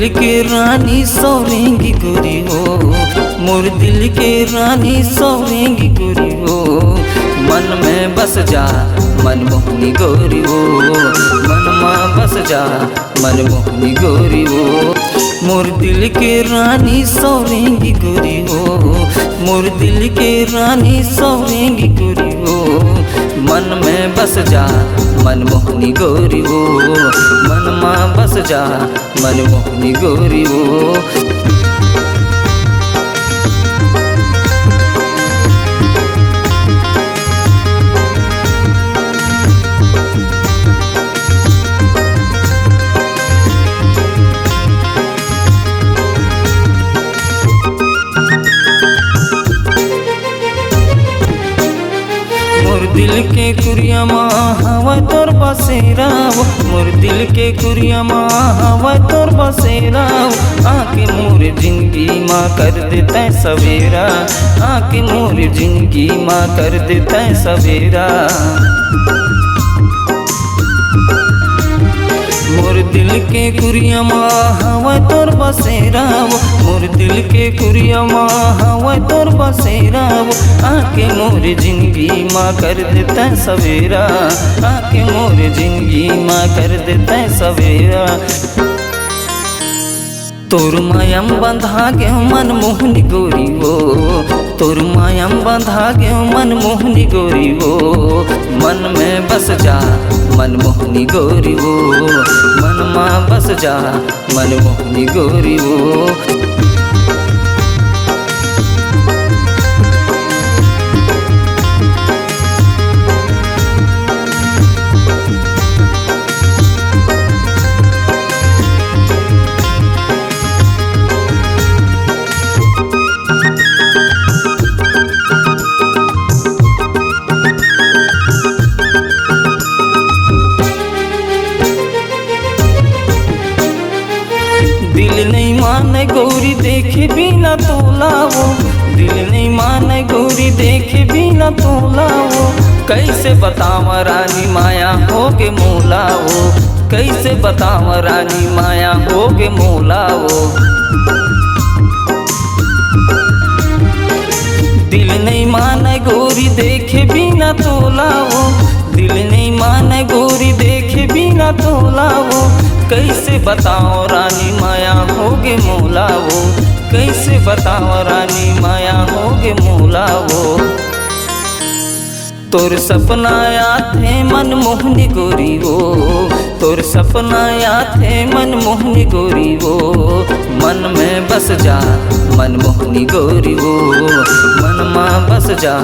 दिल के रानी सौरेंगी गोरी हो, मोर दिल के रानी सौरेंगी गोरी हो। मन में बस जा मनमोहनी गोरी हो, मन में बस जा मनमोहनी गोरी हो। मोर दिल के रानी सौरेंगी गोरी हो, मोर दिल के रानी सौरेंगी गोरी हो। मन में बस जा मनमोहनी गोरी हो, मन में बस जा मनमोहनी गोरी हो। मोर दिल के कुरिया माँ हवा तोर बसेरा, मोर दिल के कुरिया माँ हवा तोर बसेरा। आके मोर जिंदगी माँ कर देता सवेरा, आके मोर जिंदगी माँ कर देता सवेरा। मोर दिल के कुरिया माँ हवा तोर बसेरा, मोर दिल के कुरिया माँ हवा तोर बसेरा। आके मोर जिंदगी माँ कर देता सवेरा, आके मोर जिंदगी माँ कर देता सवेरा। तोर मायम बंधा के मनमोहनी गोरी हो, तोर मायम बंधा के मनमोहनी गोरी हो। मन में बस जा मनमोहनी गोरी हो, मन में बस जा मनमोहनी गोरी हो। दिल नहीं माने गोरी देखे बिना तोलाओ, दिल नहीं माने गोरी देखे बिना तोलाओ। कैसे बताव रानी माया होगे मोलाओ, कैसे बताव रानी माया होगे मोलाओ। दिल नहीं माने गोरी देखे बिना तोलाओ, दिल नहीं माने गोरी देखे बिना तोलाओ। कैसे बताओ रानी माया होगे मोलाओ, कैसे बताओ रानी माया होगे मोलाओ। तोर सपना आथे मनमोहनी गोरी हो, तोर सपना आथे मनमोहनी गोरी हो। मन में बस जा मनमोहनी गोरी हो, मन में बस जा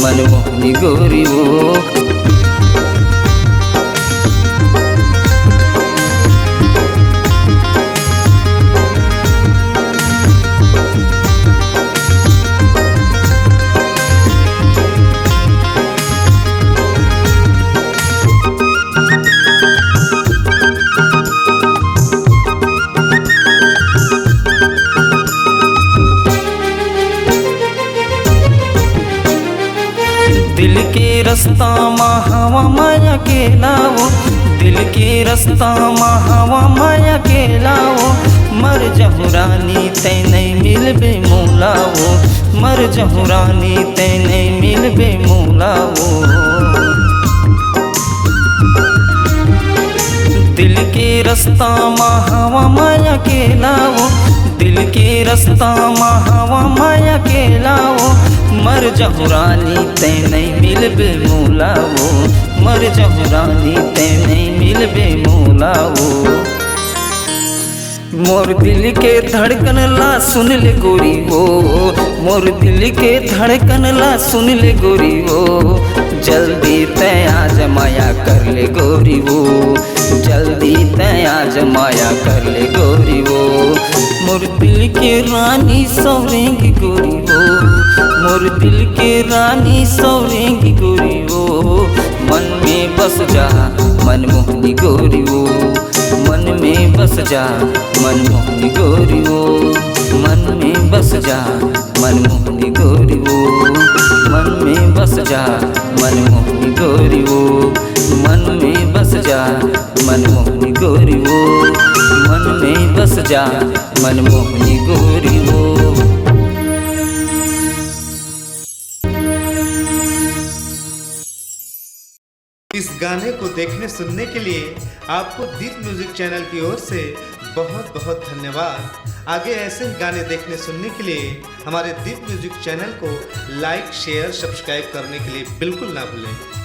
मनमोहनी गोरी हो। दिल के रास्ता माँ हवा माया के लाओ, दिल के रास्ता माँ हवा माया के लाओ। मर जहु रानी तै नहीं मिलबे मोलाओ, मर जहु रानी तै नहीं मिलबे मोलाओ। दिल के रास्ता माँ हवा माया के लाओ, दिल के रास्ता माँ हवा माया के लाओ। मर जहु रानी तै नहीं मिलबे मोलाओ, मर जहु रानी तै नहीं मिलबे मोलाओ। मोर दिल के धड़कन ला सुन ले गोरी हो, मोर दिल के धड़कन ला सुन ले गोरी हो। जल्दी तै आज माया कर ले गोरी हो, जल्दी तै आज माया कर ले गोरी हो। मोर दिल के रानी सौरेंगी गोरी हो, मोर दिल के रानी सौरेंगी गोरी हो। मन में बस जा मनमोहनी गोरी हो, मन में बस जा मनमोहनी गोरी हो। मन में बस जा मनमोहनी गोरी हो, मन में बस जा मनमोहनी गोरी हो। मन में बस जा मनमोहनी गोरी हो, मन में बस जा मनमोहनी गोरी हो। इस गाने को देखने सुनने के लिए आपको दीप म्यूजिक चैनल की ओर से बहुत बहुत धन्यवाद। आगे ऐसे ही गाने देखने सुनने के लिए हमारे दीप म्यूजिक चैनल को लाइक शेयर सब्सक्राइब करने के लिए बिल्कुल ना भूलें।